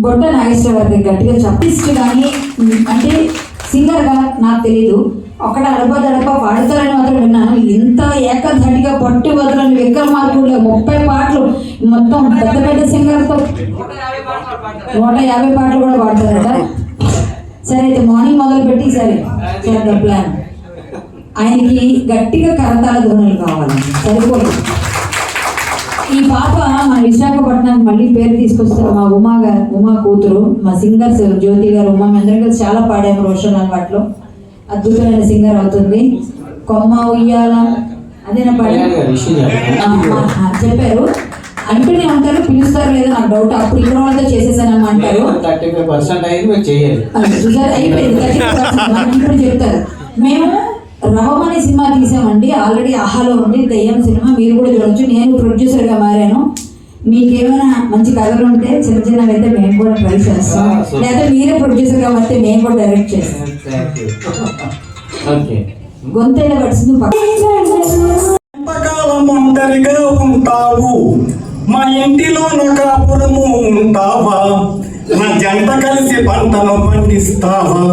బొట్ట నాగేశ్వర గారి గట్టిగా చెప్పిస్ట్ కానీ అంటే సింగర్గా నాకు తెలియదు. ఒక్కడ అడప పాడతారని మాత్రం విన్నాను. ఇంత ఏకధాటిగా పట్టు వదలని విక్రమార్కుడుగా 30 పాటలు మొత్తం పెద్ద సింగర్తో 150 పాటలు కూడా పాడతారట. సరే అయితే మార్నింగ్ మొదలుపెట్టి సరే చేద్దాం ప్లాన్. ఆయనకి గట్టిగా కరతాళ ధ్వనులు కావాలి, సరిపోదు. ఈ పాప మన విశాఖపట్నానికి మళ్ళీ పేరు తీసుకొస్తారు. మా ఉమా కూతురు, మా సింగర్స్ జ్యోతి గారు, ఉమా అందరం కలిసి చాలా పాడాము రోషన్ వాటిలో. అద్భుతమైన సింగర్ అవుతుంది. కొమ్మ ఉయ్యాల అదేనా పాడి చెప్పారు. అంటూనే ఉంటారు, పిలుస్తారు లేదా నాకు డౌట్. అప్పుడు ఇక్కడ వాళ్ళతో చేసేసానమ్మా అంటారు. 35% అయిపోయింది. 30% ఇప్పుడు చెప్తారు. మేము రవం అనే సినిమా తీసామండి, ఆల్రెడీ ఆహాలో ఉంది, దయ్యం సినిమా, మీరు కూడా చూడవచ్చు. నేను ప్రొడ్యూసర్గా మారాను. మీకేమైనా మంచి కథలు ఉంటే చిన్నవి అయితే మేము కూడా ట్రై చేస్తాం, లేదా మీరే ప్రొడ్యూసర్గా మారితే మేము కూడా డైరెక్ట్ చేస్తాం. గొంతైన పడుతుంది. ఒంటరిగా ఉంటావు, మా ఇంటిలో కాపురము ఉంటావా, నా జంట కలిసి పంటను పండిస్తావా.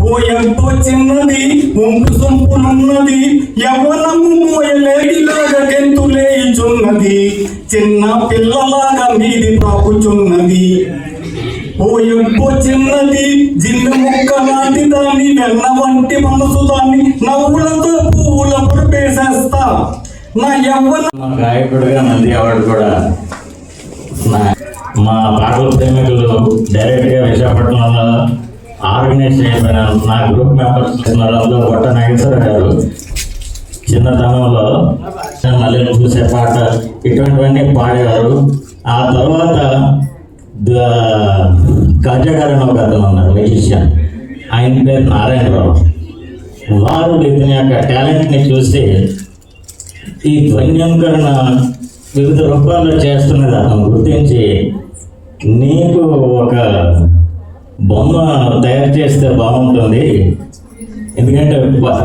ఓ ఎంతో చిన్నది ఒంపు సొంపునున్నది, యవ్వనము మోయలేడిలాగా గెంతులేయుచున్నది, చిన్న పిల్లలాగా మీది పాకుచున్నది. ఓ ఎంతో చిన్నది జిన్న ముక్క లాంటి దాన్ని, వెన్న వంటి మనసు దాన్ని, నవ్వులతో పువ్వుల పొడిపేసేస్తా నా యవ్వన. గాయకుడిగా నంది అవార్డు కూడా మా పాటల ప్రేమికులు డైరెక్ట్గా విశాఖపట్నంలో ఆర్గనైజ్ చేయబడిన నా గ్రూప్ మెంబర్స్ అందులో బొట్ట నాగేశ్వర గారు చిన్నతనంలో మళ్ళీ చూసే పాట ఇటువంటివన్నీ పాడేవారు. ఆ తర్వాత కాజా గారు అని ఒక అతను ఉన్నారు, మ్యూజిషియన్, ఆయన పేరు నారాయణరావు. వారు ఇతని యొక్క టాలెంట్ని చూసి ఈ ధ్వన్యంకరణ వివిధ రూపాల్లో చేస్తున్నది అతను గుర్తించి, నీకు ఒక బొమ్మ తయారు చేస్తే బాగుంటుంది, ఎందుకంటే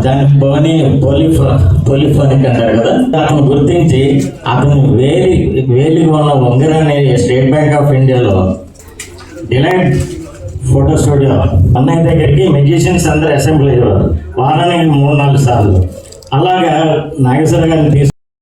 దానికి పోనీ పొలిఫోనిక్ అంటారు కదా, అతను గుర్తించి అతను వేలిగా ఉన్న ఉంగరాన్ని స్టేట్ బ్యాంక్ ఆఫ్ ఇండియాలో డిలైట్ ఫోటో స్టూడియో అన్నయ్య దగ్గరికి మ్యూజిషియన్స్ అందరూ అసెంబ్లీ అయ్యేవారు వారానికి 3-4 సార్లు. అలాగా నాగేశ్వర గారిని